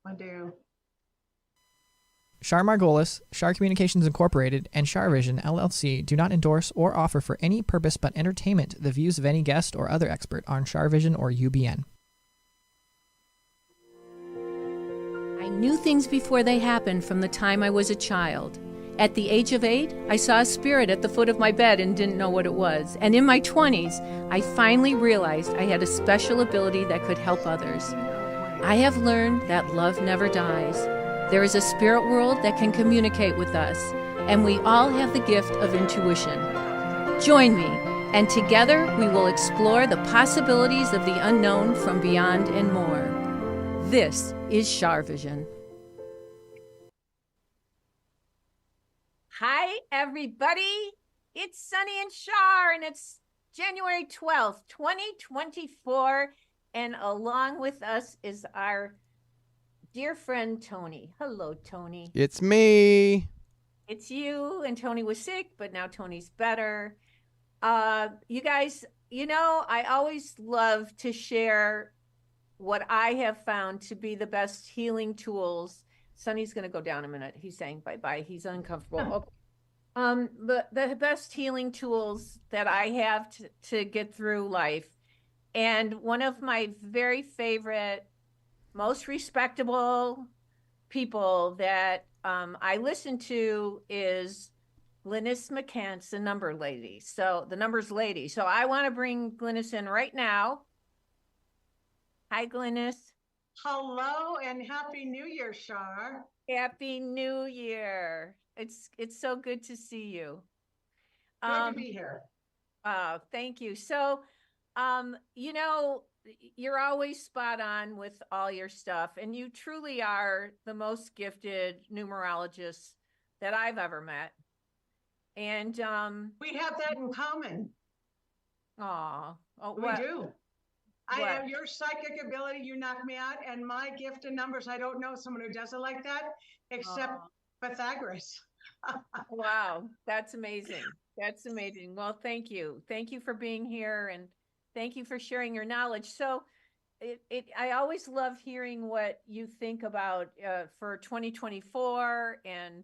I do. Char Margolis, Char Communications Incorporated, and CharVision LLC do not endorse or offer for any purpose but entertainment the views of any guest or other expert on CharVision or UBN. I knew things before they happened from the time I was a child. At the age of 8, I saw a spirit at the foot of my bed and didn't know what it was. And in my 20s, I finally realized I had a special ability that could help others. I have learned that love never dies. There is a spirit world that can communicate with us, and we all have the gift of intuition. Join me, and together we will explore the possibilities of the unknown from beyond and more. This is CharVision. Hi, everybody. It's Sunny and Char, and it's January 12th, 2024, and along with us is our dear friend, Tony. Hello, Tony. It's me. It's you, and Tony was sick, but now Tony's better. You guys, I always love to share what I have found to be the best healing tools. Sonny's going to go down a minute. He's saying bye-bye. He's uncomfortable. Okay. But the best healing tools that I have to get through life. And one of my very favorite, most respectable people that I listen to is Glynis McCants, the numbers lady. So I want to bring Glynis in right now. Hi, Glynis. Hello and Happy New Year, Char. Happy New Year. It's so good to see you. Good to be here. Thank you. So, you're always spot on with all your stuff, and you truly are the most gifted numerologist that I've ever met. And we have that in common. We do. I have your psychic ability, you knock me out, and my gift in numbers, I don't know someone who does it like that, except Pythagoras. Wow, that's amazing. That's amazing. Well, thank you. Thank you for being here, and thank you for sharing your knowledge. So I always love hearing what you think about for 2024, and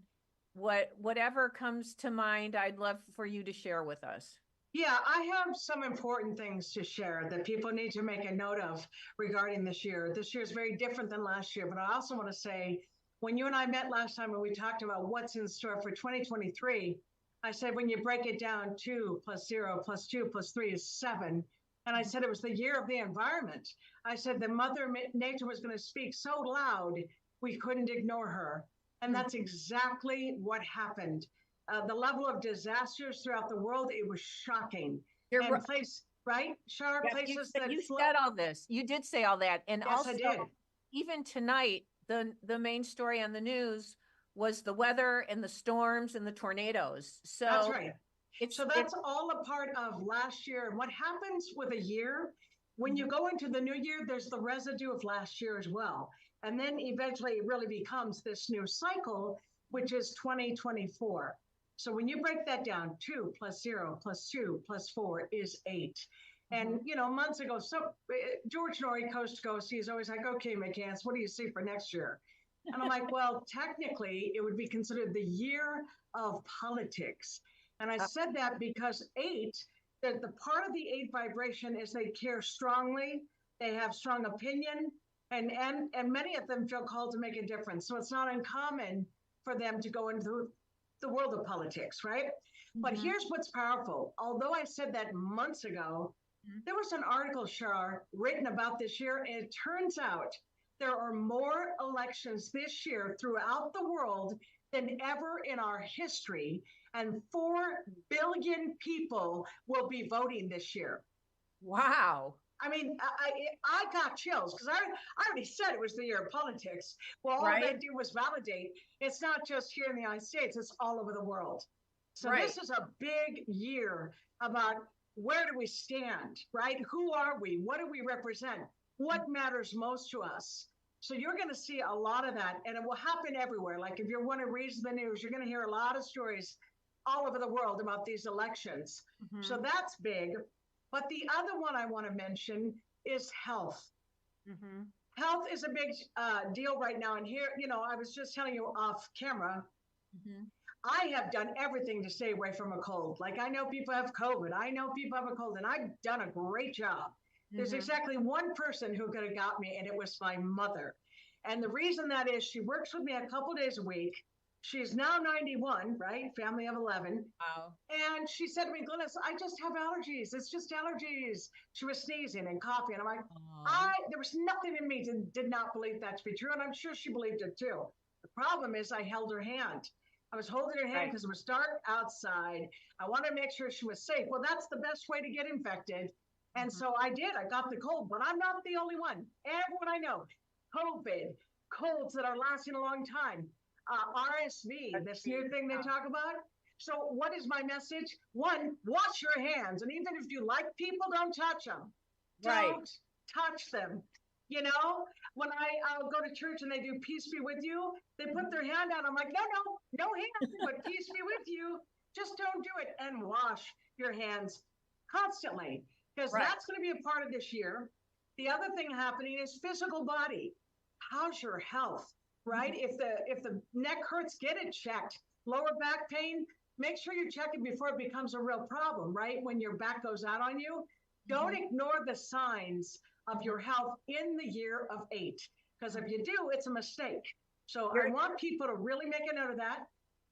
whatever comes to mind, I'd love for you to share with us. Yeah, I have some important things to share that people need to make a note of regarding this year. This year is very different than last year, but I also want to say, when you and I met last time and we talked about what's in store for 2023, I said, when you break it down, 2 + 0 + 2 + 3 is 7. And I said it was the year of the environment. I said the Mother Nature was going to speak so loud, we couldn't ignore her. And that's exactly what happened. The level of disasters throughout the world, it was shocking. You're and right? Char, yeah, places you said all this. You did say all that. And yes, also, I did. Even tonight, the main story on the news was the weather and the storms and the tornadoes. So that's right. So that's all a part of last year. And what happens with a year, when you go into the new year, there's the residue of last year as well. And then eventually it really becomes this new cycle, which is 2024. So when you break that down, 2 + 0 + 2 + 4 is 8. And, months ago, George Norrie, coast to coast, he's always like, okay, McCants, what do you see for next year? And I'm like, well, technically, it would be considered the year of politics. And I said that because 8, that the part of the 8 vibration is they care strongly, they have strong opinion, and many of them feel called to make a difference. So it's not uncommon for them to go into the world of politics, right? But here's what's powerful. Although I said that months ago, there was an article, Char, written about this year, and it turns out there are more elections this year throughout the world than ever in our history, and 4 billion people will be voting this year. Wow. I mean, I got chills because I already said it was the year of politics. Well, all they do was validate. It's not just here in the United States, it's all over the world. So this is a big year about where do we stand, right? Who are we? What do we represent? What matters most to us? So you're going to see a lot of that, and it will happen everywhere. Like if you want to read the news, you're going to hear a lot of stories all over the world about these elections. So that's big. But the other one I want to mention is health. Health is a big deal right now. And here, I was just telling you off camera, Mhm. I have done everything to stay away from a cold. Like I know people have COVID. I know people have a cold, and I've done a great job. There's Mhm. exactly one person who could have got me, and it was my mother. And the reason that is she works with me a couple days a week. She's now 91, right? Family of 11. Wow. And she said to me, Glynis, I just have allergies. It's just allergies. She was sneezing and coughing. And I'm like, there was nothing in me that did not believe that to be true. And I'm sure she believed it too. The problem is I held her hand. I was holding her hand because it was dark outside. I wanted to make sure she was safe. Well, that's the best way to get infected. And so I did. I got the cold, but I'm not the only one. Everyone I know, COVID, colds that are lasting a long time, RSV, this new thing they talk about. So what is my message? One, wash your hands. And even if you like people, don't touch them. Don't touch them. When I go to church and they do peace be with you, they put their hand out. I'm like, no hands, but peace be with you. Just don't do it, and wash your hands constantly, because that's going to be a part of this year. The other thing happening is physical body. How's your health, right? If the neck hurts, get it checked. Lower back pain, make sure you check it before it becomes a real problem, right? When your back goes out on you, don't ignore the signs of your health in the year of 8, because if you do, it's a mistake. So I want people to really make a note of that.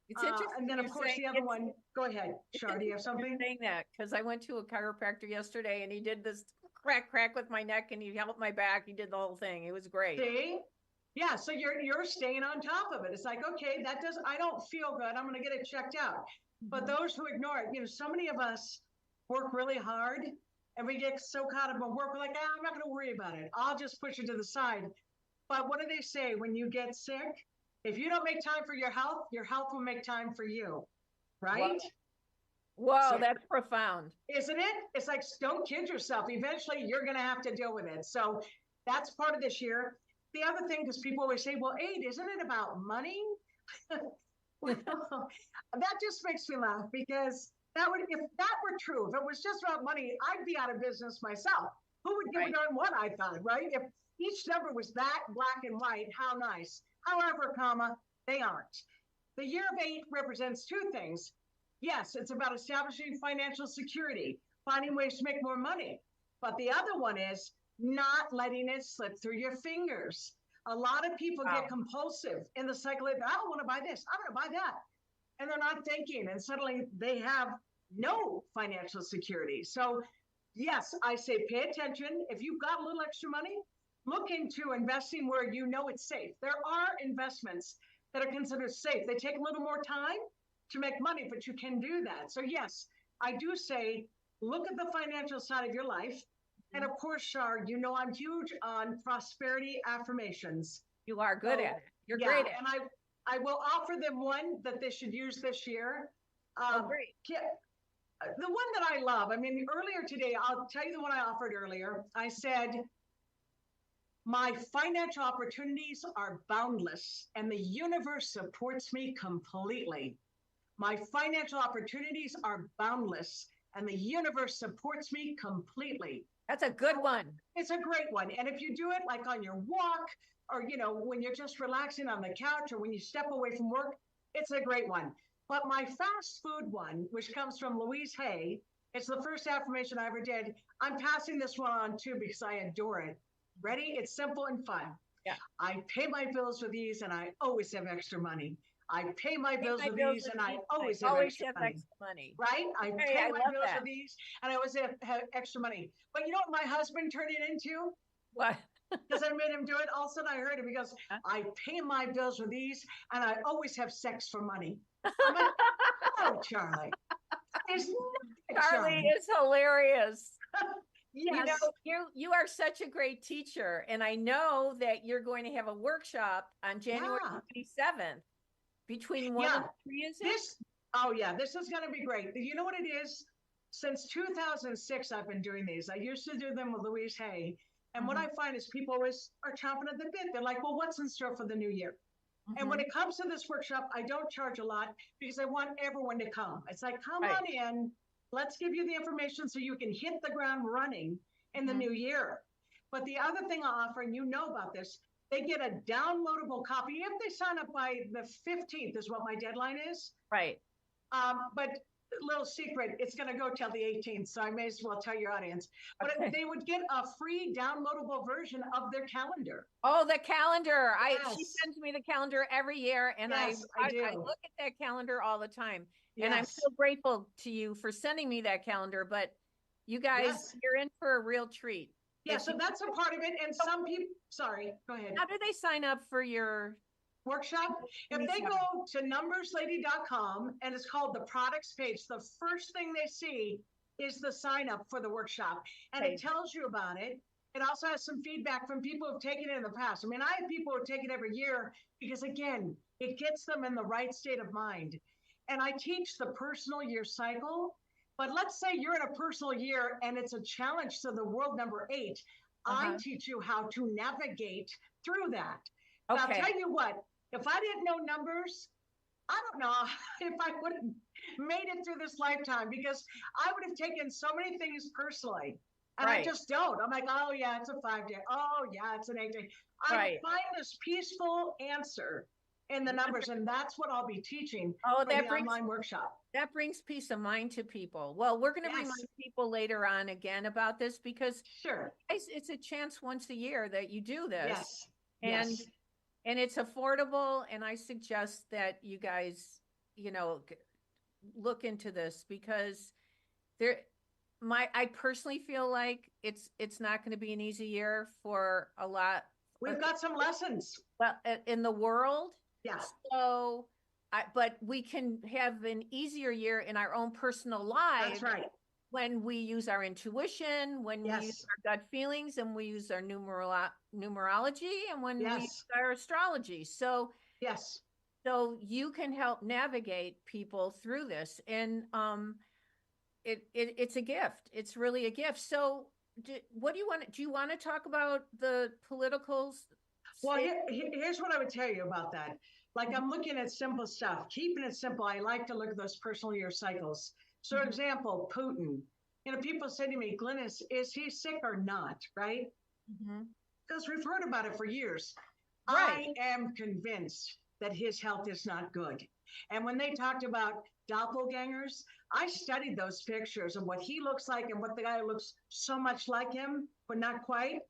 It's interesting. And then, of course, the other one. Go ahead, Char. Do you have something? Saying that because I went to a chiropractor yesterday and he did this crack with my neck and he helped my back. He did the whole thing. It was great. See? Yeah, so you're staying on top of it. It's like, okay, I don't feel good. I'm going to get it checked out. But those who ignore it, so many of us work really hard and we get so caught up in work. We're like, I'm not going to worry about it. I'll just push it to the side. But what do they say when you get sick? If you don't make time for your health will make time for you, right? Whoa, that's profound. Isn't it? It's like, don't kid yourself. Eventually, you're going to have to deal with it. So that's part of this year. The other thing, because people always say, well, Aid, isn't it about money? Well, that just makes me laugh, because if that were true, if it was just about money, I'd be out of business myself. Who would give a darn what I thought, right? If each number was that black and white, how nice. However, they aren't. The year of 8 represents 2 things. Yes, it's about establishing financial security, finding ways to make more money. But the other one is not letting it slip through your fingers. A lot of people get compulsive in the cycle of, I don't want to buy this, I'm going to buy that. And they're not thinking, and suddenly they have no financial security. So yes, I say pay attention. If you've got a little extra money, look into investing where you know it's safe. There are investments that are considered safe. They take a little more time to make money, but you can do that. So yes, I do say, look at the financial side of your life. And of course, Char, I'm huge on prosperity affirmations. You are good at it. You're great at it. And I will offer them one that they should use this year. Great. The one that I love, earlier today, I'll tell you the one I offered earlier. I said, my financial opportunities are boundless and the universe supports me completely. My financial opportunities are boundless and the universe supports me completely. That's a good one. It's a great one. And if you do it like on your walk, or, when you're just relaxing on the couch, or when you step away from work, it's a great one. But my fast food one, which comes from Louise Hay, it's the first affirmation I ever did. I'm passing this one on too, because I adore it. Ready? It's simple and fun. Yeah. I pay my bills with ease and I always have extra money. I pay my bills with ease and I always have extra money. Right? I pay my bills with ease and I always have extra money. But you know what my husband turned it into? What? Because I made him do it. All of a sudden I heard him. He goes, I pay my bills with ease and I always have sex for money. I'm like, oh, Charlie. Charlie is hilarious. Yes. You are such a great teacher. And I know that you're going to have a workshop on January 27th between 1 and 3, is it? This is going to be great. You know what it is? Since 2006, I've been doing these. I used to do them with Louise Hay. And what I find is people always are chomping at the bit. They're like, well, what's in store for the new year? And when it comes to this workshop, I don't charge a lot because I want everyone to come. It's like, come on in. Let's give you the information so you can hit the ground running in the new year. But the other thing I offer, and you know about this, they get a downloadable copy if they sign up by the 15th is what my deadline is. Right. But little secret, it's going to go till the 18th, so I may as well tell your audience. But Okay. they would get a free downloadable version of their calendar. Oh, the calendar. She Yes. sends me the calendar every year, and Yes, I do. I look at that calendar all the time. And I'm Yes. so grateful to you for sending me that calendar. But you guys, Yes. you're in for a real treat. Yeah, If so you- that's a part of it. And some people, sorry, go ahead. How do they sign up for your Workshop? If they go to numberslady.com and it's called the products page, the first thing they see is the sign up for the workshop. And Okay. it tells you about it. It also has some feedback from people who've taken it in the past. I mean, I have people who take it every year because, again, it gets them in the right state of mind. And I teach the personal year cycle. But let's say you're in a personal year and it's a challenge to the world number 8. I teach you how to navigate through that. Okay. I'll tell you what, if I didn't know numbers, I don't know if I would have made it through this lifetime, because I would have taken so many things personally. And I Right. just don't. I'm like, oh yeah, it's a 5-day. Oh yeah, it's an 8-day. I Right. find this peaceful answer in the numbers, and that's what I'll be teaching Oh, for that the brings online workshop. that brings peace of mind to people. Well, we're going to Yes. remind people later on again about this, because Sure. it's a chance once a year that you do this. Yes. And Yes. and it's affordable, and I suggest that you guys, look into this, because I personally feel like it's not going to be an easy year for a lot. We've got some lessons. Well, in the world. Yeah. So, but we can have an easier year in our own personal lives. That's right. When we use our intuition, when we use Yes. our gut feelings, and we use our numerology, and when we Yes. use our astrology. So Yes. you can help navigate people through this. And it's a gift. It's really a gift. So what do you want to talk about the politicals? Well, here's what I would tell you about that. Like, I'm looking at simple stuff, keeping it simple. I like to look at those personal year cycles. So, for example, Putin. People say to me, Glynis, is he sick or not? Right? Because we've heard about it for years. Right. I am convinced that his health is not good. And when they talked about doppelgangers, I studied those pictures of what he looks like and what the guy looks so much like him, but not quite.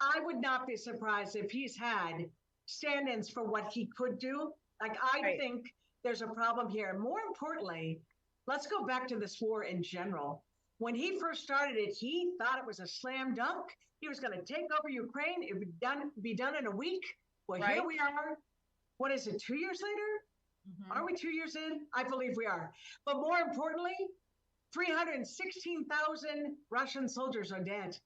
I would not be surprised if he's had stand-ins for what he could do. Like, I think there's a problem here. More importantly, let's go back to this war in general. When he first started it, he thought it was a slam dunk. He was going to take over Ukraine. It would be done in a week. Well, here we are. What is it, 2 years later? Are we 2 years in? I believe we are. But more importantly, 316,000 Russian soldiers are dead.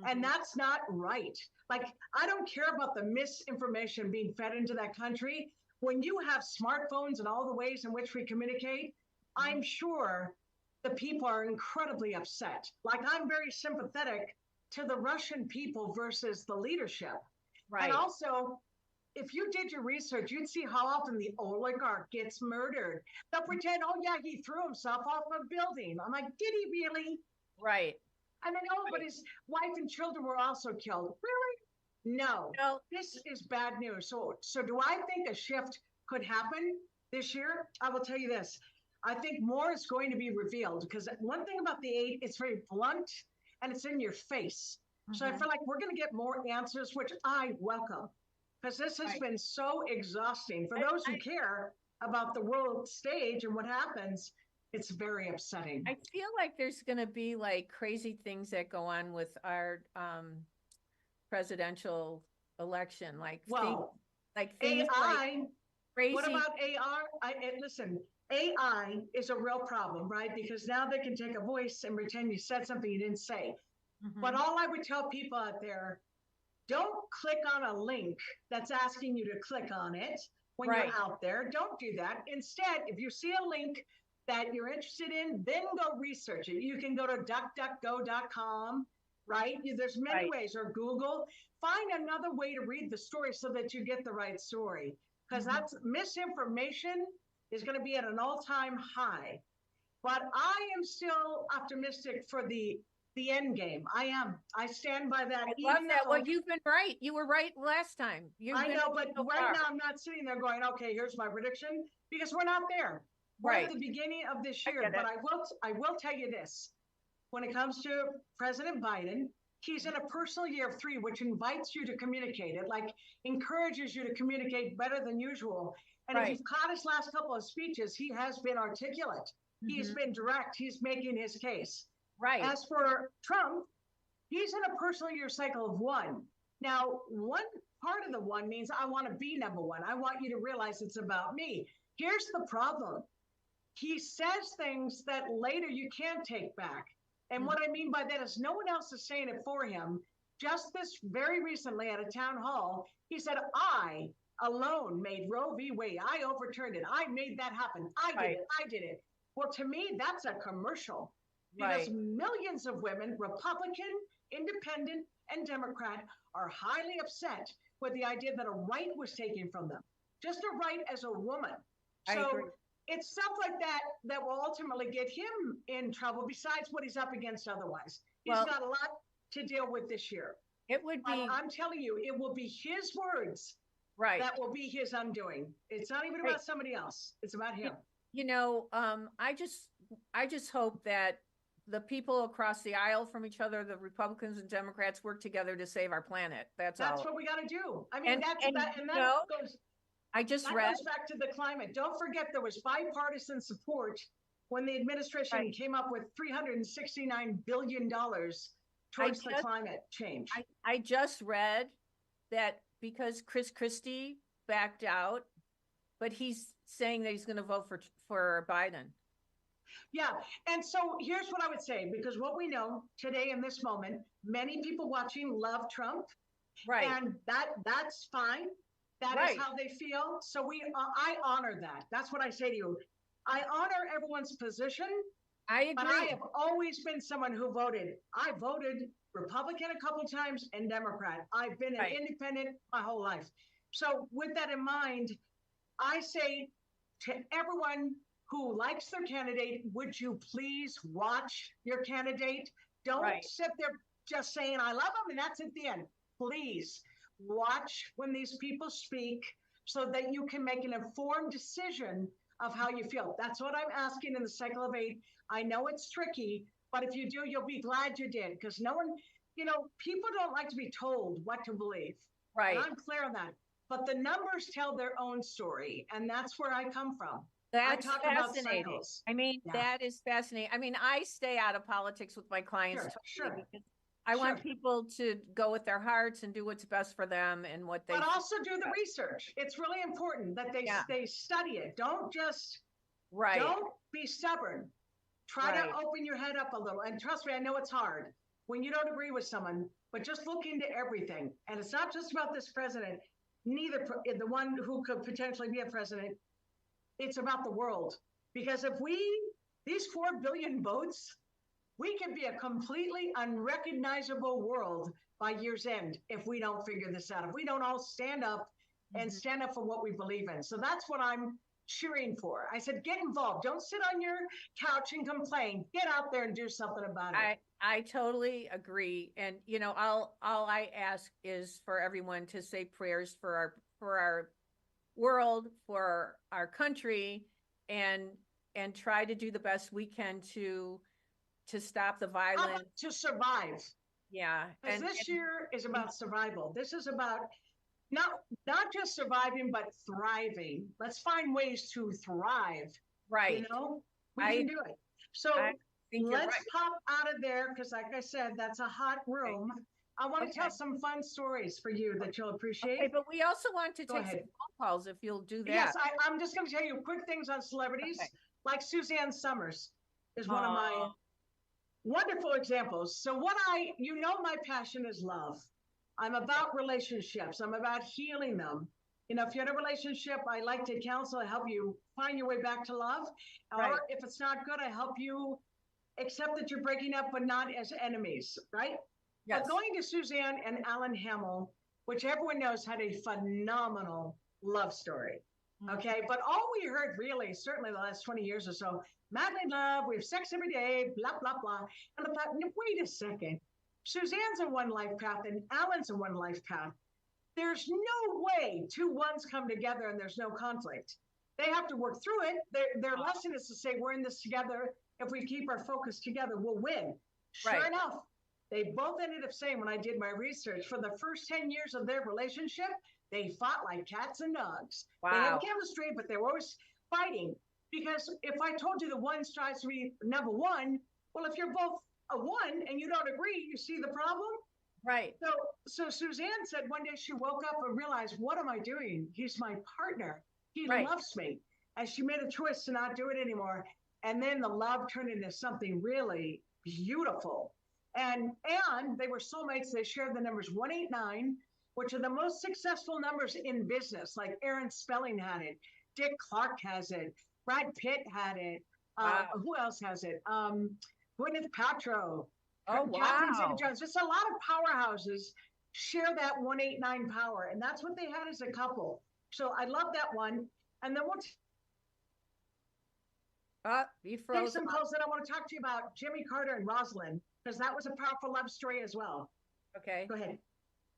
And that's not right. Like, I don't care about the misinformation being fed into that country. When you have smartphones and all the ways in which we communicate, I'm sure the people are incredibly upset. Like, I'm very sympathetic to the Russian people versus the leadership. Right. And also, if you did your research, you'd see how often the oligarch gets murdered. They'll pretend, oh yeah, he threw himself off a building. I'm like, did he really? Right. And then, oh, but his wife and children were also killed. Really? No. This is bad news. So do I think a shift could happen this year? I will tell you this. I think more is going to be revealed, because one thing about the 8, it's very blunt and it's in your face. So I feel like we're going to get more answers, which I welcome, because this has been so exhausting. For those who care about the world stage and what happens, it's very upsetting. I feel like there's going to be like crazy things that go on with our presidential election, like things AI. like crazy. What about AI? Listen, AI is a real problem, right? Because now they can take a voice and pretend you said something you didn't say. But all I would tell people out there, don't click on a link that's asking you to click on it when you're out there. Don't do that. Instead, if you see a link that you're interested in, then go research it. You can go to duckduckgo.com, right? There's many ways, or Google. Find another way to read the story so that you get the right story. Because that's misinformation is going to be at an all-time high. But I am still optimistic for the the end game. I stand by that. I love even that. though- Well, you've been right. You were right last time. I know, but so right far. now I'm not sitting there going, okay, here's my prediction, because we're not there. We're Right. at the beginning of this I year. get it. But I will tell you this. When it comes to President Biden, he's in a personal year of 3, which invites you to communicate. It like encourages you to communicate better than usual. And if Right. you've caught his last couple of speeches, he has been articulate. He's been direct. He's making his case. Right. As for Trump, he's in a personal year cycle of 1. Now, one part of the 1 means I want to be number 1. I want you to realize it's about me. Here's the problem. He says things that later you can't take back. And what I mean by that is no one else is saying it for him. Just this very recently at a town hall, he said, I alone made Roe v. Wade. I overturned it. I made that happen. I did it. I did it. Well, to me, that's a commercial. Because millions of women, Republican, Independent, and Democrat, are highly upset with the idea that a right was taken from them. Just a right as a woman. So it's stuff like that that will ultimately get him in trouble, besides what he's up against otherwise. He's got a lot to deal with this year. It would be. I'm telling you, it will be his words that will be his undoing. It's not even about somebody else. It's about him. You know, I just hope that the people across the aisle from each other, the Republicans and Democrats, work together to save our planet. That's all. what we got to do. I mean, I just read. Goes back to the climate. Don't forget there was bipartisan support when the administration came up with $369 billion towards the climate change. I just read that because Chris Christie backed out, but he's saying that he's going to vote for Biden. Yeah. And so here's what I would say, because what we know today in this moment, many people watching love Trump. Right. And that's fine. That is how they feel. So I honor that. That's what I say to you. I honor everyone's position. I agree. But I have always been someone who voted. I voted Republican a couple of times and Democrat. I've been an independent my whole life. So with that in mind, I say to everyone who likes their candidate, would you please watch your candidate? Don't sit there just saying, I love them, and that's at the end. Please watch when these people speak so that you can make an informed decision of how you feel. That's what I'm asking in the cycle of 8. I know it's tricky, but if you do, you'll be glad you did, because no one, people don't like to be told what to believe. Right. And I'm clear on that. But the numbers tell their own story, and that's where I come from. That's fascinating. I mean, that is fascinating. I mean, I stay out of politics with my clients. Sure. Because I want people to go with their hearts and do what's best for them and what they. But also do the research. It's really important that they study it. Don't just don't be stubborn. Try to open your head up a little. And trust me, I know it's hard when you don't agree with someone, but just look into everything. And it's not just about this president, neither the one who could potentially be a president. It's about the world. Because if these 4 billion votes, we could be a completely unrecognizable world by year's end if we don't figure this out. If we don't all stand up and stand up for what we believe in. So that's what I'm cheering for. I said, get involved. Don't sit on your couch and complain. Get out there and do something about it. I totally agree. And, all I ask is for everyone to say prayers for our world, for our country, and try to do the best we can to stop the violence. To survive. Yeah. Because this year is about survival. This is about not just surviving, but thriving. Let's find ways to thrive. Right. We can do it. So let's pop out of there, because like I said, that's a hot room. I want to tell some fun stories for you that you'll appreciate. Okay, but we also want to take some phone calls if you'll do that. Yes, I'm just going to tell you quick things on celebrities. Like Suzanne Summers is one of my wonderful examples. So my passion is love. I'm about relationships. I'm about healing them. If you're in a relationship, I like to counsel, help you find your way back to love. Or if it's not good, I help you accept that you're breaking up, but not as enemies, right? Yes. But going to Suzanne and Alan Hamill, which everyone knows had a phenomenal love story. Okay. But all we heard really, certainly the last 20 years or so, madly in love, we have sex every day, blah, blah, blah. And I thought, wait a second. Suzanne's in one life path and Alan's in one life path. There's no way two ones come together and there's no conflict. They have to work through it. Their lesson is to say, we're in this together. If we keep our focus together, we'll win. Sure enough, they both ended up saying, when I did my research, for the first 10 years of their relationship, they fought like cats and dogs. Wow. They had chemistry, but they were always fighting. Because if I told you the one strives to be number one, well, if you're both a one and you don't agree, you see the problem? Right. So Suzanne said one day she woke up and realized, what am I doing? He's my partner. He loves me. And she made a choice to not do it anymore. And then the love turned into something really beautiful. And they were soulmates. They shared the numbers 189, which are the most successful numbers in business. Like Aaron Spelling had it. Dick Clark has it. Brad Pitt had it. Wow. Who else has it? Gwyneth Paltrow. Oh, wow. Jones. Just a lot of powerhouses share that 189 power. And that's what they had as a couple. So I love that one. And then we'll take some calls that I want to talk to you about Jimmy Carter and Rosalind, because that was a powerful love story as well. Okay. Go ahead.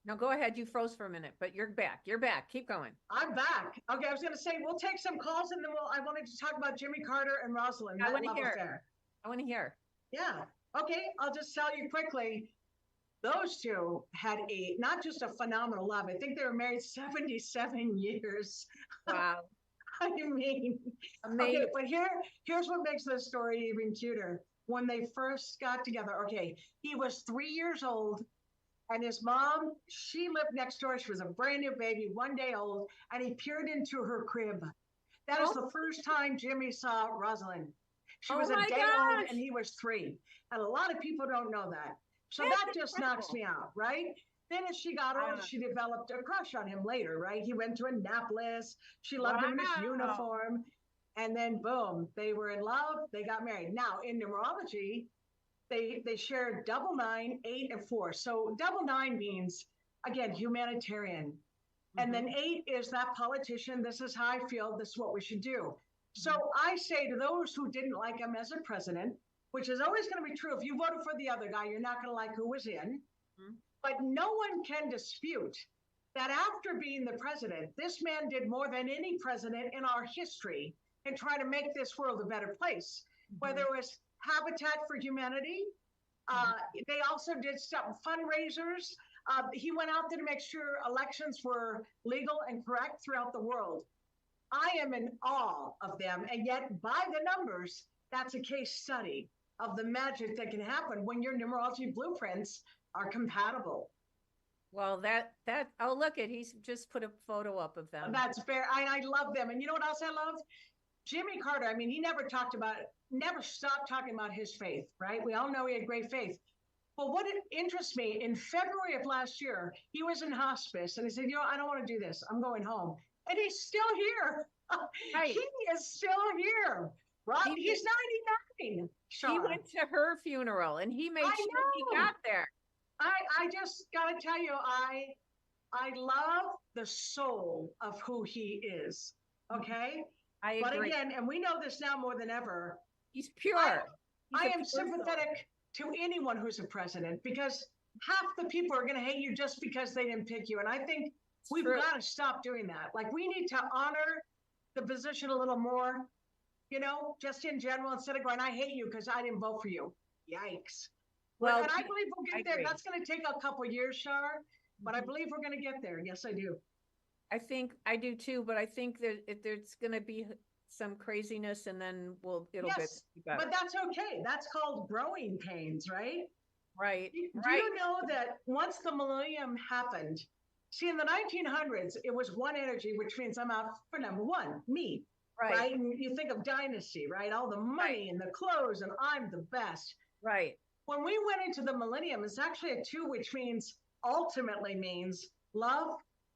No, go ahead. You froze for a minute, but you're back. You're back. Keep going. I'm back. Okay, I was going to say, we'll take some calls and then I wanted to talk about Jimmy Carter and Rosalind. I want to hear. I want to hear. Yeah. Okay, I'll just tell you quickly. Those two had not just a phenomenal love. I think they were married 77 years. Wow. I mean, amazing. Okay, but here's what makes this story even cuter. When they first got together, okay, he was 3 years old and his mom, she lived next door. She was a brand new baby, 1 day old, and he peered into her crib. That is the first time Jimmy saw Rosalind. She was a day old and he was 3. And a lot of people don't know that. So that just knocks me out, right? Then as she got older, she developed a crush on him later, right? He went to Annapolis. She loved him in his uniform. And then boom, they were in love. They got married. Now in numerology, they shared 99, 8, and 4. So 99 means, again, humanitarian. Mm-hmm. And then 8 is that politician. This is how I feel. This is what we should do. So I say to those who didn't like him as a president, which is always going to be true. If you voted for the other guy, you're not going to like who was in. Mm-hmm. But no one can dispute that after being the president, this man did more than any president in our history in trying to make this world a better place. Mm-hmm. Whether it was Habitat for Humanity, they also did some fundraisers. He went out there to make sure elections were legal and correct throughout the world. I am in awe of them. And yet by the numbers, that's a case study of the magic that can happen when your numerology blueprints are compatible. Well, look at, he's just put a photo up of them. That's fair. I love them. And you know what else I love? Jimmy Carter. I mean, he never stopped talking about his faith, right? We all know he had great faith. But what interests me, in February of last year, he was in hospice and he said, I don't want to do this. I'm going home. And he's still here. Right. He is still here. Right? He's 99. Char. He went to her funeral and he made sure he got there. I just got to tell you, I love the soul of who he is. Okay? I agree. But again, and we know this now more than ever. He's pure. I am sympathetic to anyone who's a president because half the people are going to hate you just because they didn't pick you. And I think we've got to stop doing that. Like we need to honor the position a little more. Just in general, instead of going, I hate you because I didn't vote for you. Yikes. Well, and I believe we'll get there. Agree. That's going to take a couple of years, Char, but I believe we're going to get there. Yes, I do. I think I do too, but I think that there's going to be some craziness and then it'll get better. But that's okay. That's called growing pains, right? Right. Do you know that once the millennium happened, see, in the 1900s, it was one energy, which means I'm out for number one, me. Right. And you think of dynasty, right? All the money and the clothes, and I'm the best. Right. When we went into the millennium, it's actually a 2, which ultimately means love,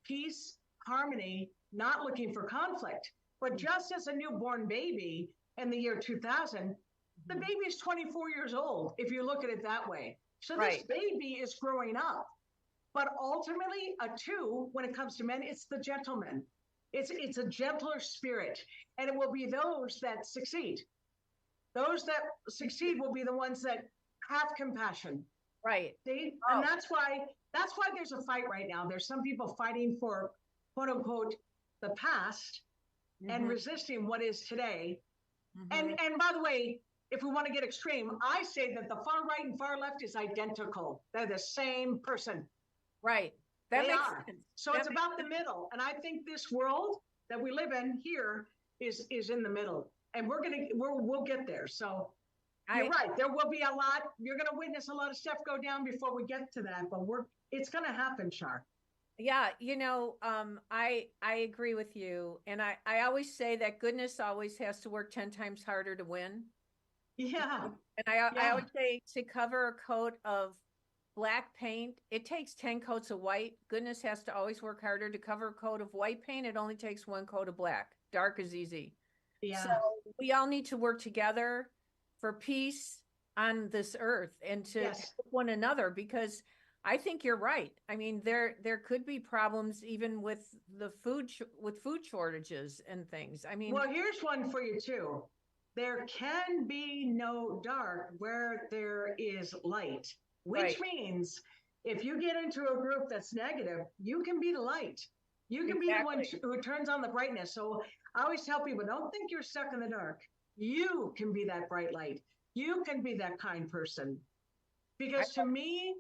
peace, harmony, not looking for conflict. But just as a newborn baby in the year 2000, the baby is 24 years old, if you look at it that way. So this baby is growing up. But ultimately, a 2, when it comes to men, it's the gentleman. It's a gentler spirit, and it will be those that succeed. Those that succeed will be the ones that have compassion. Right. See? And that's why there's a fight right now. There's some people fighting for quote unquote the past and resisting what is today. And by the way, if we want to get extreme, I say that the far right and far left is identical. They're the same person. Right. That makes sense. So it's about the middle. And I think this world that we live in here is in the middle. And we'll get there. So you're right. There will be a lot. You're going to witness a lot of stuff go down before we get to that. But it's going to happen, Char. Yeah, I agree with you. And I always say that goodness always has to work 10 times harder to win. Yeah. And I always say to cover a coat of black paint, it takes 10 coats of white. Goodness has to always work harder to cover a coat of white paint. It only takes 1 coat of black. Dark is easy. Yeah. So we all need to work together for peace on this earth and to help one another, because I think you're right. I mean, there could be problems even with food shortages and things. I mean, well, here's one for you too. There can be no dark where there is light, which means if you get into a group that's negative, you can be the light. You can be the one who turns on the brightness. So I always tell people, don't think you're stuck in the dark. You can be that bright light. You can be that kind person. Because to me,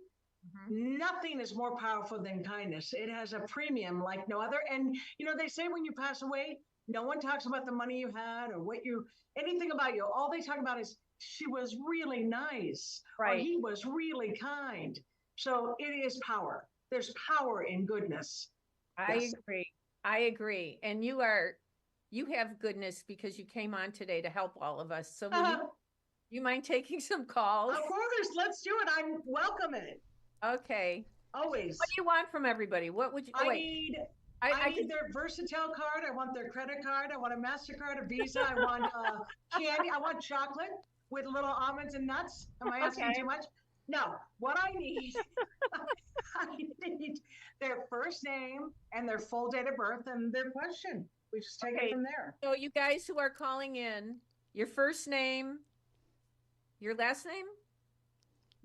nothing is more powerful than kindness. It has a premium like no other. And, they say when you pass away, no one talks about the money you had or anything about you. All they talk about is she was really nice, or he was really kind. So it is power. There's power in goodness. I agree. And you have goodness because you came on today to help all of us. So you mind taking some calls? Of course, let's do it. I'm welcome it. Okay. Always. What do you want from everybody? What would you? I need their Versatile card. I want their credit card. I want a MasterCard, a Visa. I want candy. I want chocolate with little almonds and nuts. Am I asking too much? No. What I need, I need their first name and their full date of birth and their question. We just take it from there. So you guys who are calling in, your first name, your last name?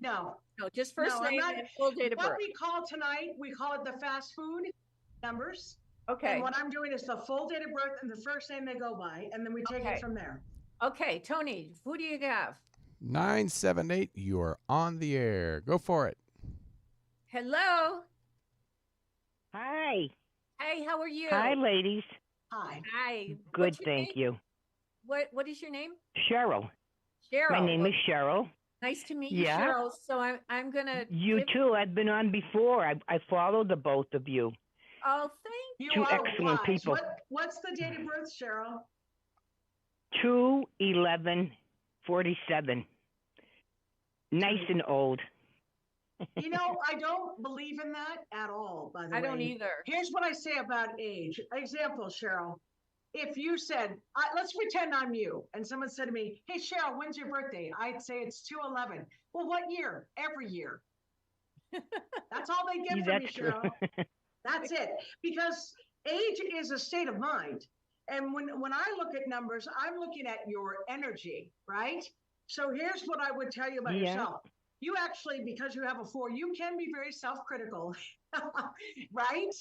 No, just first name and full date of birth. What we call tonight, we call it the fast food numbers. Okay. And what I'm doing is the full date of birth and the first name they go by, and then we take it from there. Okay, Tony, who do you have? 978, you are on the air. Go for it. Hello. Hi. Hey, how are you? Hi, ladies. Hi. Good, thank you. What is your name? Cheryl. Cheryl. My name is Cheryl. Nice to meet you, Cheryl. So I'm gonna. You too. I've been on before. I follow the both of you. Oh, thank you. Two excellent people. What's the date of birth, Cheryl? 2/11/47. Nice and old. I don't believe in that at all, by the way. I don't either. Here's what I say about age. Example, Cheryl. If you said, let's pretend I'm you, and someone said to me, hey, Cheryl, when's your birthday? I'd say it's 2/11. Well, what year? Every year. That's all they get from me, Cheryl. That's it. Because age is a state of mind. And when I look at numbers, I'm looking at your energy, right? So here's what I would tell you about yourself. You actually, because you have a 4, you can be very self-critical, right?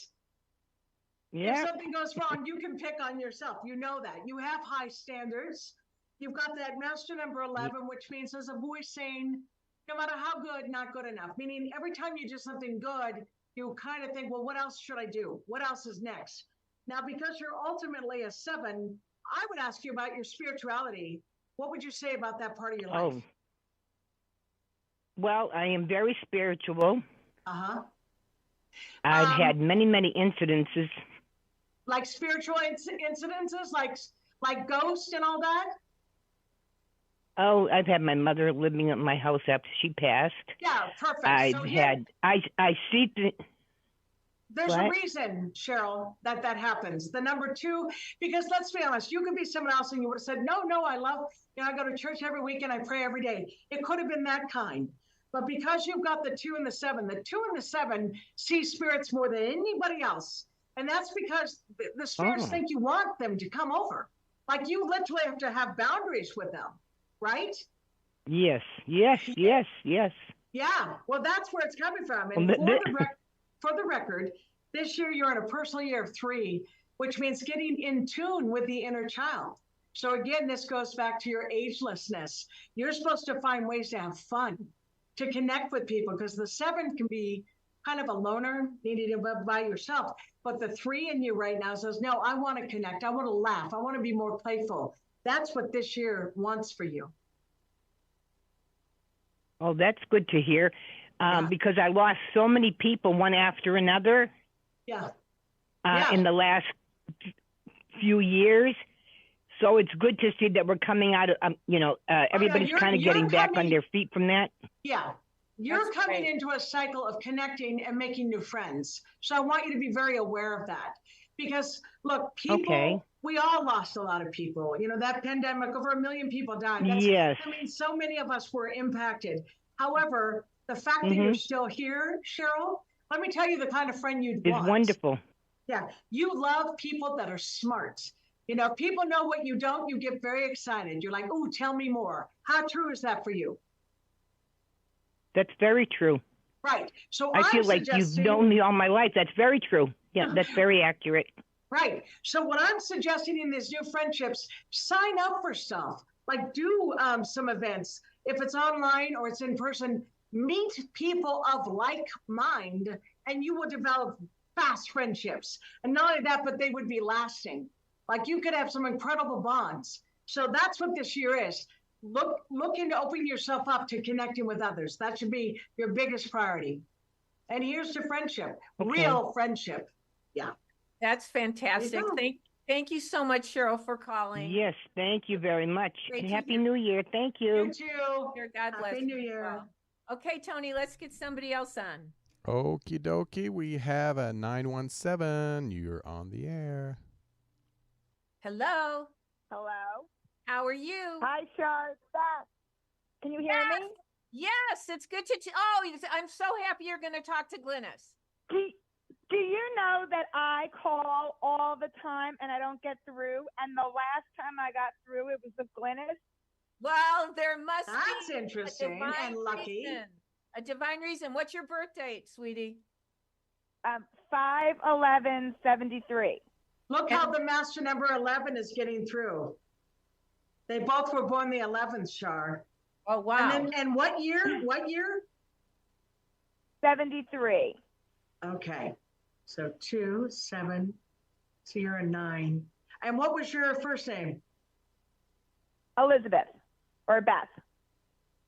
Yeah. If something goes wrong, you can pick on yourself. You know that. You have high standards. You've got that master number 11, which means there's a voice saying, no matter how good, not good enough. Meaning every time you do something good, you kind of think, well, what else should I do? What else is next? Now, because you're ultimately a 7, I would ask you about your spirituality. What would you say about that part of your life? Oh. Well, I am very spiritual. Uh-huh. I've had many, many incidences. Like spiritual incidences, like ghosts and all that? Oh, I've had my mother living at my house after she passed. Yeah, perfect. I see There's a reason, Cheryl, that happens. The number 2, because let's be honest, you could be someone else and you would have said, no, I I go to church every week and I pray every day. It could have been that kind. But because you've got the 2 and the 7, the 2 and the 7 see spirits more than anybody else. And that's because the spirits think you want them to come over. Like you literally have to have boundaries with them. right? Yes, yes, yes, yes. Yeah, well, that's where it's coming from. And for the record, this year you're in a personal year of 3, which means getting in tune with the inner child. So again, this goes back to your agelessness. You're supposed to find ways to have fun, to connect with people, because the 7 can be kind of a loner, needing to be by yourself. But the 3 in you right now says, no, I want to connect. I want to laugh. I want to be more playful. That's what this year wants for you. Oh, that's good to hear. Because I lost so many people one after another. Yeah. In the last few years. So it's good to see that we're coming out of, everybody's kind of getting back on their feet from that. Yeah. You're coming into a cycle of connecting and making new friends. So I want you to be very aware of that. Because, look, people, we all lost a lot of people. You know, that pandemic, over 1 million people died. Yes. I mean, so many of us were impacted. However, the fact that you're still here, Cheryl, let me tell you the kind of friend you'd want. It's wonderful. Yeah. You love people that are smart. You know, if people know what you don't, you get very excited. You're like, oh, tell me more. How true is that for you? That's very true. Right. So I feel like you've known me all my life. That's very true. Yeah, that's very accurate. Right. So what I'm suggesting in these new friendships, sign up for stuff. Like do some events. If it's online or it's in person, meet people of like mind, and you will develop fast friendships. And not only that, but they would be lasting. Like you could have some incredible bonds. So that's what this year is. Look into opening yourself up to connecting with others. That should be your biggest priority. And here's to friendship, real friendship. Yeah. That's fantastic. Thank you so much, Cheryl, for calling. Yes, thank you very much. Great and Happy New Year. Thank you. You too. God bless. Happy New Year. Well. Okay, Tony, let's get somebody else on. Okie dokie. We have a 917. You're on the air. Hello. Hello. How are you? Hi, Char. It's Beth. Can you hear me? Yes, it's good to. I'm so happy you're going to talk to Glynis. Do you know that I call all the time and I don't get through? And the last time I got through, it was with Glynis. Well, there must That's be interesting and lucky. A divine reason. What's your birth date, sweetie? 5/11/73. Look how the master number 11 is getting through. They both were born the 11th, Char. Oh, wow. And what year? What year? 73. Okay. So 2, 7, so you're a 9. And what was your first name? Elizabeth or Beth.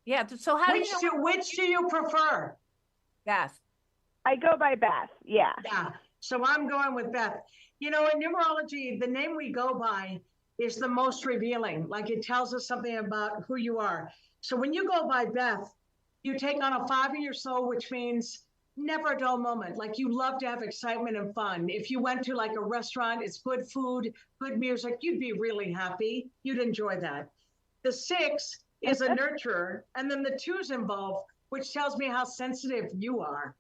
Yeah. So how which do you prefer? Beth. I go by Beth. Yeah. Yeah. So I'm going with Beth. You know, in numerology, the name we go by is the most revealing. Like it tells us something about who you are. So when you go by Beth, you take on a 5 in your soul, which means never a dull moment. Like you love to have excitement and fun. If you went to like a restaurant, it's good food, good music, you'd be really happy. You'd enjoy that. The 6 is a nurturer. And then the 2's involved, which tells me how sensitive you are.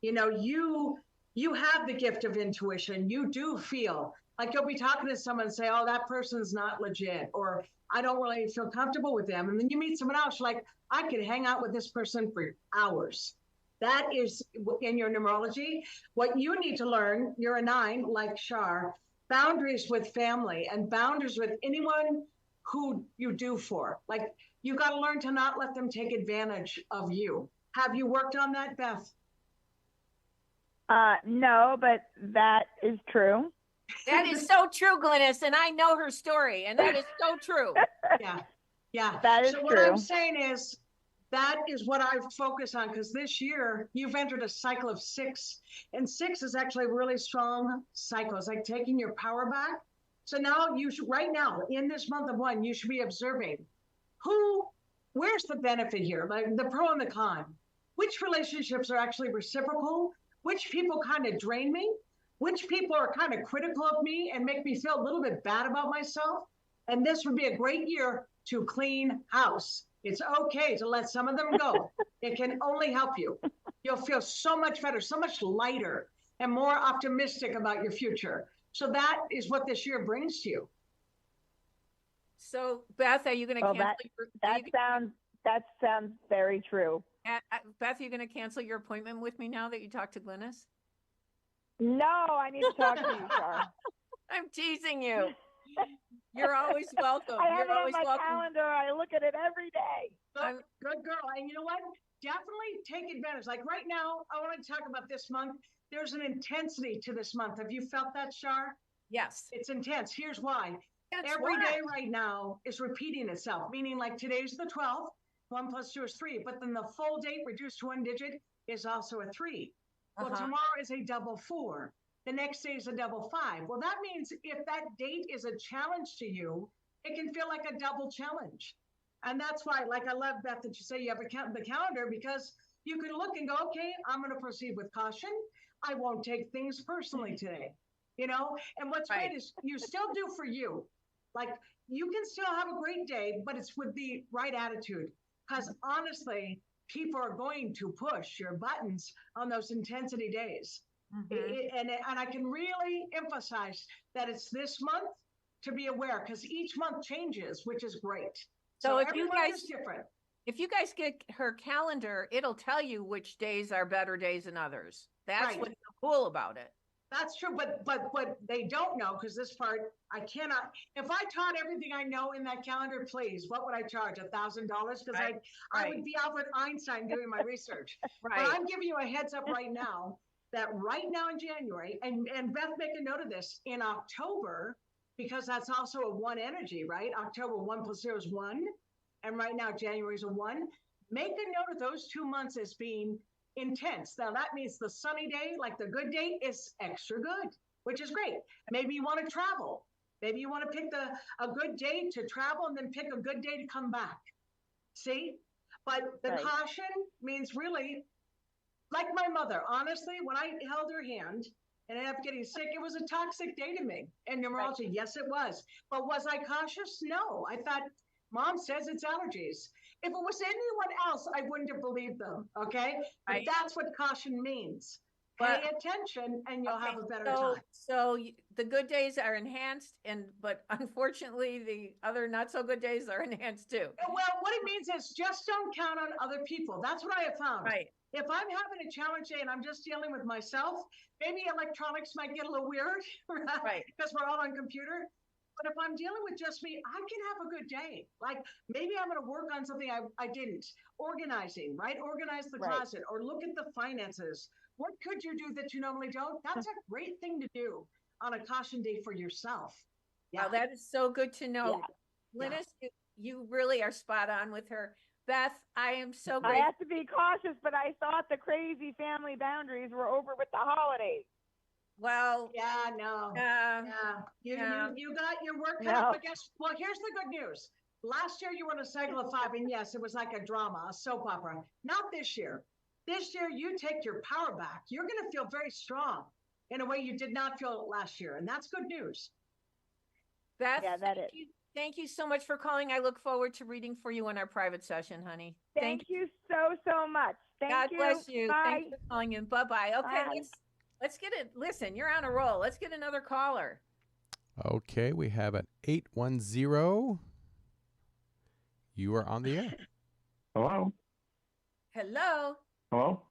You know, you have the gift of intuition. You do feel like you'll be talking to someone and say, oh, that person's not legit, or I don't really feel comfortable with them. And then you meet someone else, you're like, I could hang out with this person for hours. That is in your numerology. What you need to learn, you're a 9, like Char, boundaries with family and boundaries with anyone who you do for. Like you got to learn to not let them take advantage of you. Have you worked on that, Beth? No, but that is true. That is so true, Glynis, and I know her story, and that is so true. Yeah. That is so true. What I'm saying is that is what I focus on, because this year you've entered a cycle of 6, and 6 is actually a really strong cycle. It's like taking your power back. So now you should, right now in this month of 1, you should be observing where's the benefit here, like the pro and the con. Which relationships are actually reciprocal? Which people kind of drain me? Which people are kind of critical of me and make me feel a little bit bad about myself? And this would be a great year to clean house. It's okay to let some of them go. It can only help you. You'll feel so much better, so much lighter, and more optimistic about your future. So that is what this year brings to you. So Beth, are you going to Well, cancel that sounds very true. Beth, are you going to cancel your appointment with me now that you talked to Glynis? No, I need to talk to you, Char. I'm teasing you. You're always welcome. I have You're it on always my welcome. calendar. I look at it every day. Good girl. And you know what? Definitely take advantage. Like right now, I want to talk about this month. There's an intensity to this month. Have you felt that, Char? Yes. It's intense. Here's why. That's Every why. day right now is repeating itself, meaning like today's the 12th, 1 + 2 is 3, but then the full date reduced to 1 digit is also a 3. Well, tomorrow is a double 4. The next day is a double 5. Well, that means if that date is a challenge to you, it can feel like a double challenge. And that's why, like, I love, Beth, that you say you have the calendar, because you can look and go, okay, I'm going to proceed with caution. I won't take things personally today, you know? And what's great is you still do for you. Like, you can still have a great day, but it's with the right attitude. Because honestly, people are going to push your buttons on those intensity days. And I can really emphasize that it's this month to be aware, because each month changes, which is great. So if every you month guys is different. If you guys get her calendar, it'll tell you which days are better days than others. That's what's so cool about it. That's true, but they don't know, because this part I cannot. If I taught everything I know in that calendar, please, what would I charge? $1,000? Because I would be Albert Einstein doing my research. But I'm giving you a heads up right now that right now in January, and Beth, make a note of this, in October, because that's also a 1 energy, right? October 1 + 0 is 1, and right now January is a 1. Make a note of those 2 months as being intense. Now that means the sunny day, like the good day, is extra good, which is great. Maybe you want to travel. Maybe you want to pick a good day to travel and then pick a good day to come back. See? But the caution means really, like my mother, honestly, when I held her hand and ended up getting sick, it was a toxic day to me. And numerology, yes, it was. But was I cautious? No. I thought, Mom says it's allergies. If it was anyone else, I wouldn't have believed them, okay? But that's what caution means. Pay attention and you'll have a better time. So the good days are enhanced, but unfortunately the other not so good days are enhanced too. Well, what it means is just don't count on other people. That's what I have found. If I'm having a challenge day and I'm just dealing with myself, maybe electronics might get a little weird, right? Because we're all on computer. But if I'm dealing with just me, I can have a good day. Like maybe I'm going to work on something I didn't. Organizing, right? Organize the closet or look at the finances. What could you do that you normally don't? That's a great thing to do on a caution day for yourself. Yeah, well, that is so good to know. Glynis, you really are spot on with her. Beth, I am so grateful. I have to be cautious, but I thought the crazy family boundaries were over with the holidays. Well, you got your work cut out. But well, here's the good news. Last year you were in a cycle of 5, and yes, it was like a drama, a soap opera. Not this year. This year you take your power back. You're going to feel very strong in a way you did not feel last year, and that's good news. Beth, thank you so much for calling. I look forward to reading for you in our private session, honey. Thank you so much. God bless you. Bye. Thanks for calling in. Bye-bye. Okay, let's get it. Listen, you're on a roll. Let's get another caller. Okay, we have an 810. You are on the air. Hello. Hello. Hello.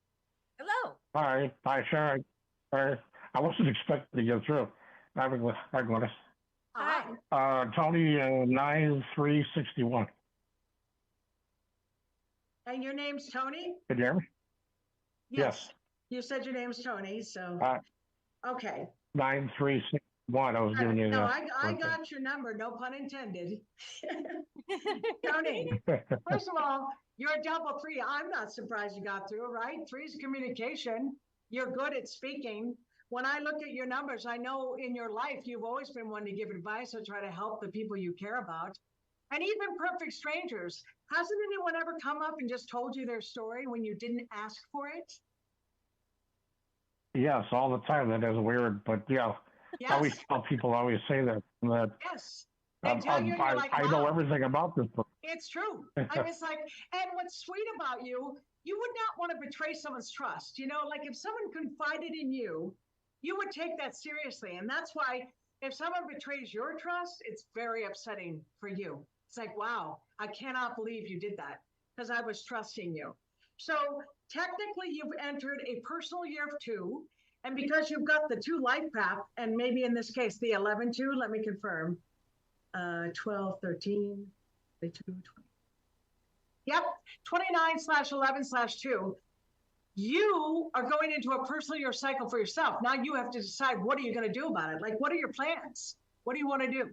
Hello. Hi, Sharon. I wasn't expecting to get through. Hi, Glynis. Hi. Tony, 9361. And your name's Tony? Can you hear me? Yes. You said your name's Tony, so okay. 9361. I was giving you I got your number, no pun intended. Tony, first of all, you're a double 3. I'm not surprised you got through, right? 3 is communication. You're good at speaking. When I look at your numbers, I know in your life you've always been one to give advice or try to help the people you care about. And even perfect strangers. Hasn't anyone ever come up and just told you their story when you didn't ask for it? Yes, all the time. That is weird, but I always tell people, I always say that. Yes. They tell you, you're like, I know everything about this book. It's true. I was like, and what's sweet about you, you would not want to betray someone's trust. You know, like if someone confided in you, you would take that seriously. And that's why if someone betrays your trust, it's very upsetting for you. It's like, wow, I cannot believe you did that because I was trusting you. So technically, you've entered a personal year of 2. And because you've got the 2 life path, and maybe in this case, the 11-2, let me confirm, 12, 13, 22, 20. Yep, 29/11/2. You are going into a personal year cycle for yourself. Now you have to decide, what are you going to do about it? Like, what are your plans? What do you want to do?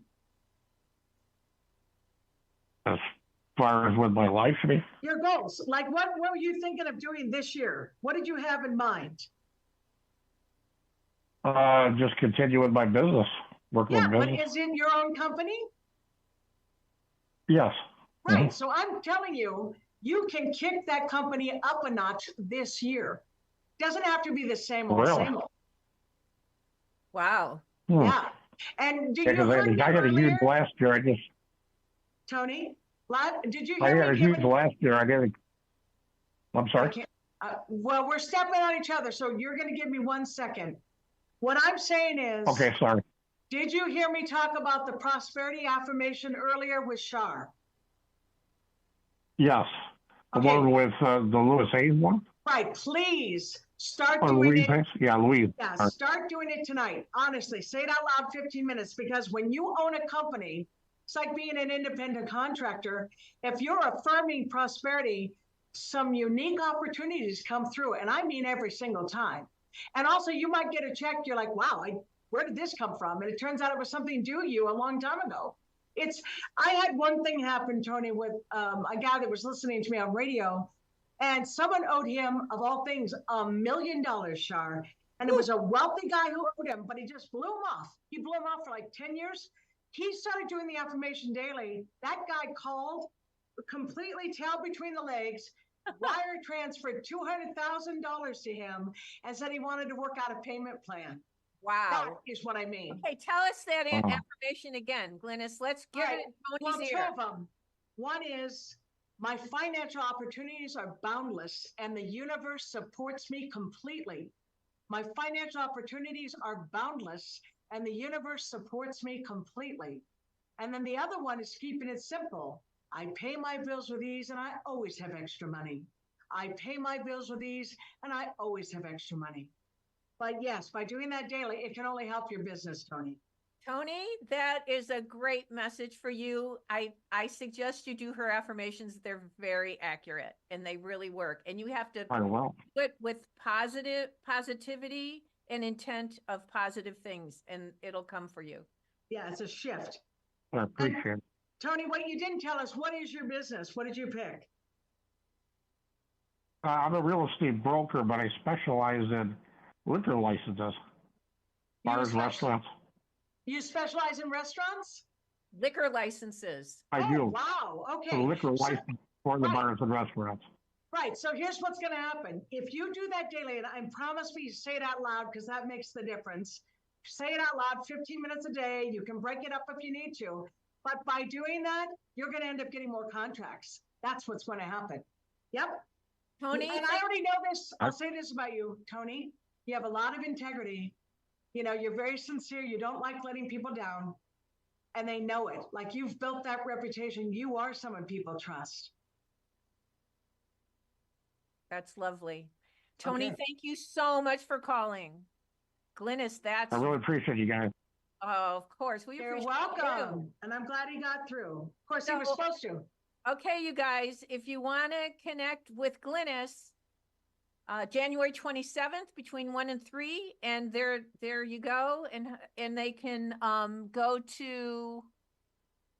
As far as with my life, I mean, Your goals. Like, what were you thinking of doing this year? What did you have in mind? just continue with my business, work Yeah, with but business. is it your own company? Yes. Right. So I'm telling you, you can kick that company up a notch this year. Doesn't have to be the same old, Really? same old. Wow. Yeah. And did you Because hear me I had a earlier, huge last year. Tony? Did you I hear had a me huge giving? last year. I'm I sorry. can't, well, we're stepping on each other, so you're going to give me 1 second. What I'm saying is, Okay, sorry. did you hear me talk about the prosperity affirmation earlier with Char? Yes. The Okay. one with the Louis Hayes one? Right. Please start Oh, doing Louise it. Hayes? Yeah, Louise. Yeah, Sorry. start doing it tonight. Honestly, say it out loud 15 minutes, because when you own a company, it's like being an independent contractor. If you're affirming prosperity, some unique opportunities come through, and I mean every single time. And also, you might get a check. You're like, wow, where did this come from? And it turns out it was something due to you a long time ago. I had one thing happen, Tony, with a guy that was listening to me on radio, and someone owed him, of all things, $1 million, Char. And it was a wealthy guy who owed him, but he just blew him off. He blew him off for like 10 years. He started doing the affirmation daily. That guy called, completely tail between the legs, wire transferred $200,000 to him, and said he wanted to work out a payment plan. Wow. That is what I mean. Okay, tell us that Wow. affirmation again, Glynis. Let's give Right. it in Well, Tony's 2 ear. of them. One is, my financial opportunities are boundless, and the universe supports me completely. My financial opportunities are boundless, and the universe supports me completely. And then the other one is keeping it simple. I pay my bills with ease, and I always have extra money. I pay my bills with ease, and I always have extra money. But yes, by doing that daily, it can only help your business, Tony. Tony, that is a great message for you. I suggest you do her affirmations. They're very accurate and they really work. And you have to I will. do it with positivity and intent of positive things, and it'll come for you. Yeah, it's a shift. I appreciate it. Tony, what you didn't tell us, what is your business? What did you pick? I'm a real estate broker, but I specialize in liquor licenses, bars, restaurants. You specialize in restaurants? Liquor licenses. I do. Wow. Okay. The liquor license for the bars and restaurants. Right. So here's what's going to happen. If you do that daily, and promise me, say it out loud, because that makes the difference. Say it out loud 15 minutes a day. You can break it up if you need to. But by doing that, you're going to end up getting more contracts. That's what's going to happen. Yep. Tony, and I already know this. I'll say this about you, Tony. You have a lot of integrity. You know, you're very sincere. You don't like letting people down. And they know it. Like, you've built that reputation. You are someone people trust. that's lovely. Tony, Okay. thank you so much for calling. Glynis, that's I really appreciate you guys. oh, of course. We You're appreciate welcome. you. And I'm glad he got through. Of course, he was So- supposed to. Okay, you guys, if you want to connect with Glynis, January 27th between 1 and 3, and there you go, and they can go to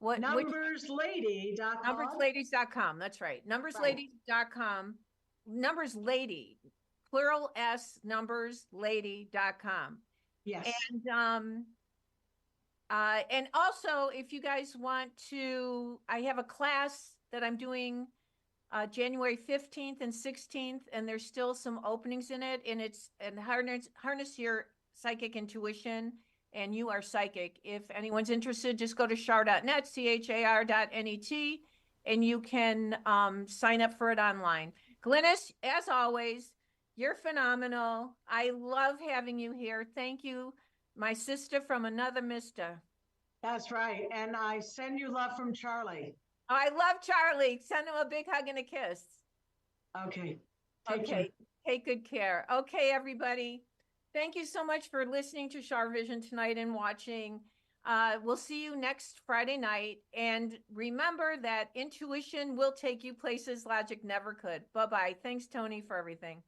Numberslady.com. numbersladies.com. That's right, numbersladies.com. Numbers Lady, plural S, numberslady.com. Yes. And also, if you guys want to, I have a class that I'm doing January 15th and 16th, and there's still some openings in it, and harness your psychic intuition, and you are psychic. If anyone's interested, just go to char.net, char.net, and you can sign up for it online. Glynis, as always, you're phenomenal. I love having you here. Thank you My sister from another mister. That's right. And I send you love from Charlie. I love Charlie. Send him a big hug and a kiss. Okay. Take care. Okay. Take good care. Okay, everybody. Thank you so much for listening to CharVision tonight and watching. We'll see you next Friday night. And remember that intuition will take you places logic never could. Bye-bye. Thanks, Tony, for everything.